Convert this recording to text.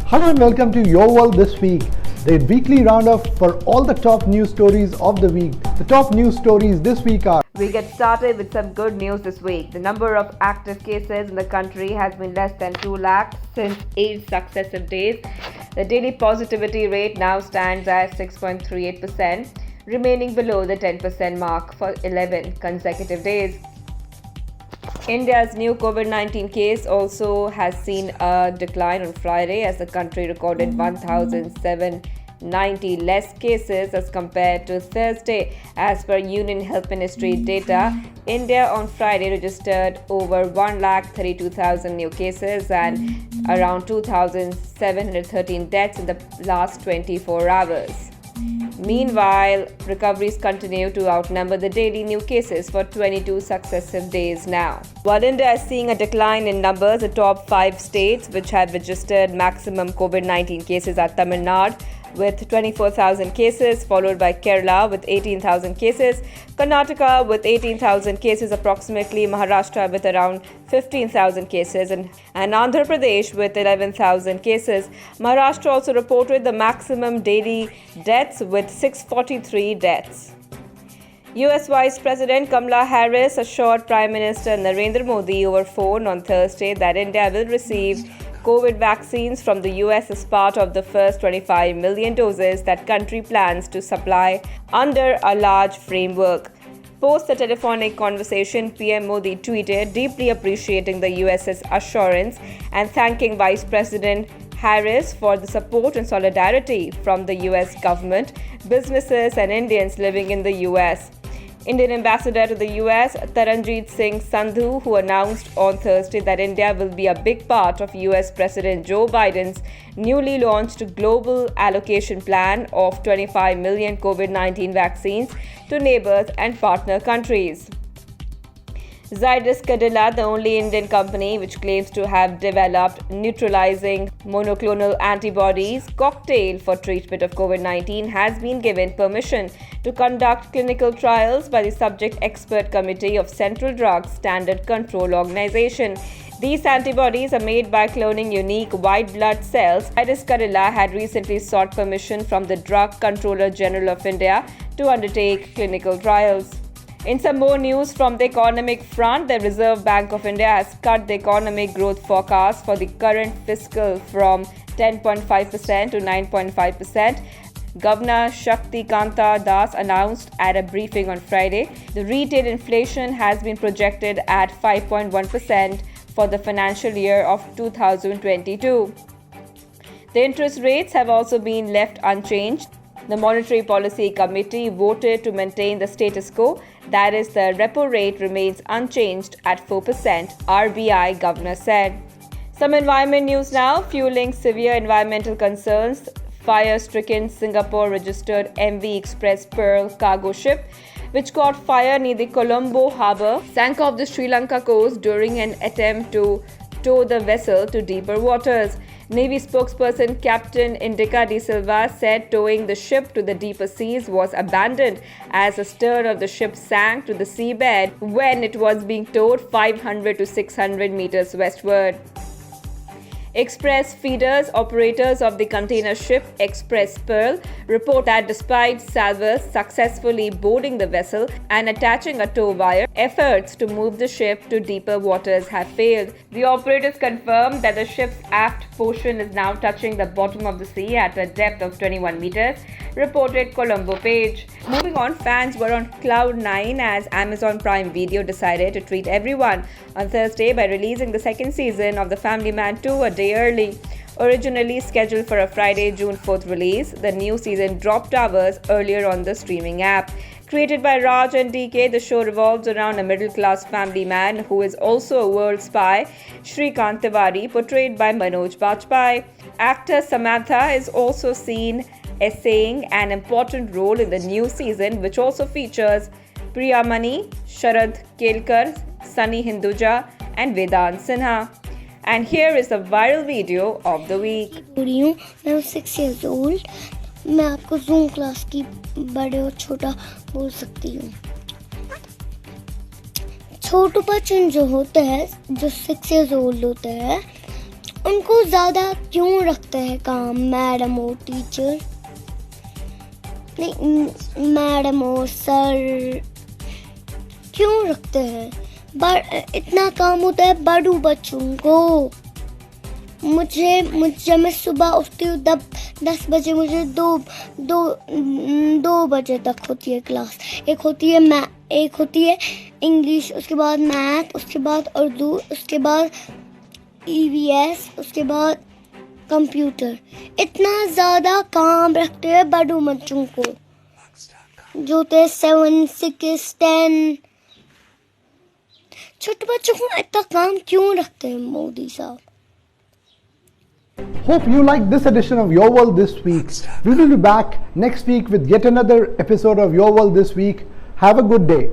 Hello and welcome to Your World This Week, the weekly roundup for all the top news stories of the week. The top news stories this week are: we get started with some good news this week. The number of active cases in the country has been less than 2 lakhs since 8 successive days. The daily positivity rate now stands at 6.38%, remaining below the 10% mark for 11 consecutive days. India's new COVID-19 case also has seen a decline on Friday as the country recorded 1,790 less cases as compared to Thursday. As per Union Health Ministry data, India on Friday registered over 1,32,000 new cases and around 2,713 deaths in the last 24 hours. Meanwhile, recoveries continue to outnumber the daily new cases for 22 successive days now. While India is seeing a decline in numbers, the top 5 states which have registered maximum COVID-19 cases are Tamil Nadu with 24,000 cases, followed by Kerala with 18,000 cases, Karnataka with 18,000 cases approximately, Maharashtra with around 15,000 cases, and Andhra Pradesh with 11,000 cases. Maharashtra also reported the maximum daily deaths with 643 deaths. US Vice President Kamala Harris assured Prime Minister Narendra Modi over phone on Thursday that India will receive COVID vaccines from the US as part of the first 25 million doses that country plans to supply under a large framework. Post the telephonic conversation, PM Modi tweeted, deeply appreciating the US's assurance and thanking Vice President Harris for the support and solidarity from the US government, businesses and Indians living in the US. Indian ambassador to the US, Taranjeet Singh Sandhu, who announced on Thursday that India will be a big part of US President Joe Biden's newly launched global allocation plan of 25 million COVID-19 vaccines to neighbors and partner countries. Zydus Cadila, the only Indian company which claims to have developed neutralizing monoclonal antibodies cocktail for treatment of COVID-19, has been given permission to conduct clinical trials by the Subject Expert Committee of Central Drugs Standard Control Organization. These antibodies are made by cloning unique white blood cells. Zydus Cadila had recently sought permission from the Drug Controller General of India to undertake clinical trials. In some more news from the economic front, the Reserve Bank of India has cut the economic growth forecast for the current fiscal from 10.5% to 9.5%. Governor Shakti Kanta Das announced at a briefing on Friday the retail inflation has been projected at 5.1% for the financial year of 2022. The interest rates have also been left unchanged. The Monetary Policy Committee voted to maintain the status quo, that is, the repo rate remains unchanged at 4%, RBI governor said. Some environment news now. Fueling severe environmental concerns, fire-stricken Singapore registered MV Express Pearl cargo ship, which caught fire near the Colombo harbour, sank off the Sri Lanka coast during an attempt to tow the vessel to deeper waters. Navy spokesperson Captain Indica de Silva said towing the ship to the deeper seas was abandoned as the stern of the ship sank to the seabed when it was being towed 500 to 600 meters westward. Express feeders, operators of the container ship Express Pearl, report that despite salvors successfully boarding the vessel and attaching a tow wire, efforts to move the ship to deeper waters have failed. The operators confirmed that the ship's aft portion is now touching the bottom of the sea at a depth of 21 meters, reported Colombo Page. Moving on, fans were on cloud 9 as Amazon Prime Video decided to treat everyone on Thursday by releasing the second season of The Family Man 2 a day early. Originally scheduled for a Friday, June 4th release, the new season dropped hours earlier on the streaming app. Created by Raj and DK, the show revolves around a middle-class family man who is also a world spy, Shrikant Tiwari, portrayed by Manoj Bajpayee. Actor Samantha is also seen essaying an important role in the new season, which also features Priya Mani, Sharad Kelkar, Sunny Hinduja, and Vedant Sinha. And here is the viral video of the week. I'm 6 years old. मैं आपको Zoom class की बड़े और छोटा बोल सकती हूँ। छोटू बच्चन जो होते हैं, जो 6 years old होते हैं, उनको ज़्यादा क्यों रखते हैं काम, मैडम और टीचर? नहीं, मैडम और सर क्यों रखते हैं? इतना काम होता है बड़ों बच्चों को। जब मैं सुबह उठती हूँ 10 बजे, मुझे दो बजे तक होती है क्लास। एक होती है इंग्लिश, उसके बाद मैथ, उसके बाद उर्दू, उसके बाद EVS, उसके बाद कंप्यूटर। इतना ज़्यादा काम रखते हैं बड़ों बच्चों को, जो थे 7, 6, 10। छोटे बच्चों को इतना काम क्यों रखते हैं मोदी साहब? Hope you liked this edition of Your World This Week. We will be back next week with yet another episode of Your World This Week. Have a good day.